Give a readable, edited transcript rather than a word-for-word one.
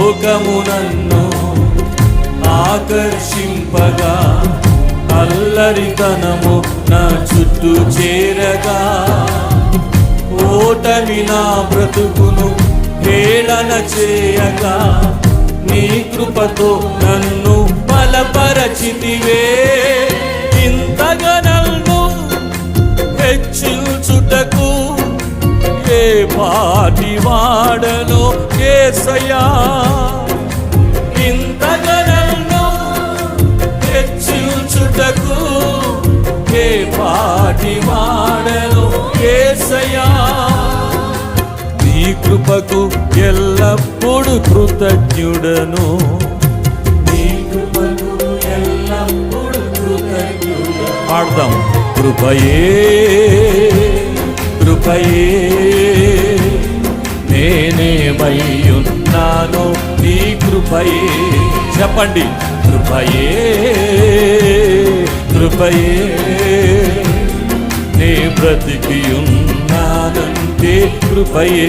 లోకము నన్ను ఆకర్షింపగా, అల్లరితనము నా చుట్టూ చేరగా, ఓటమి నా బ్రతుకును హేళన చేయగా, నీ కృపతో నన్ను బలపరచితివే. ఇంతగా నన్ను హెచ్చించుటకు ఏ పాటి వాడలో యేసయ్యా. ఇంతగా నన్ను హెచ్చించుటకు ఏ పాటి వాడలో యేసయ్యా. నీ కృపకు ఎల్లప్పుడు కృతజ్ఞుడను, నీ కృపకు ఎల్లప్పుడు కృతజ్ఞుడను. పాడదాం. కృపయే కృపయే నేనేమయ్యున్నాను నీ కృపయే. చెప్పండి. కృపయే కృపయే నే బ్రతికి ఉన్నానంటే కృపయే.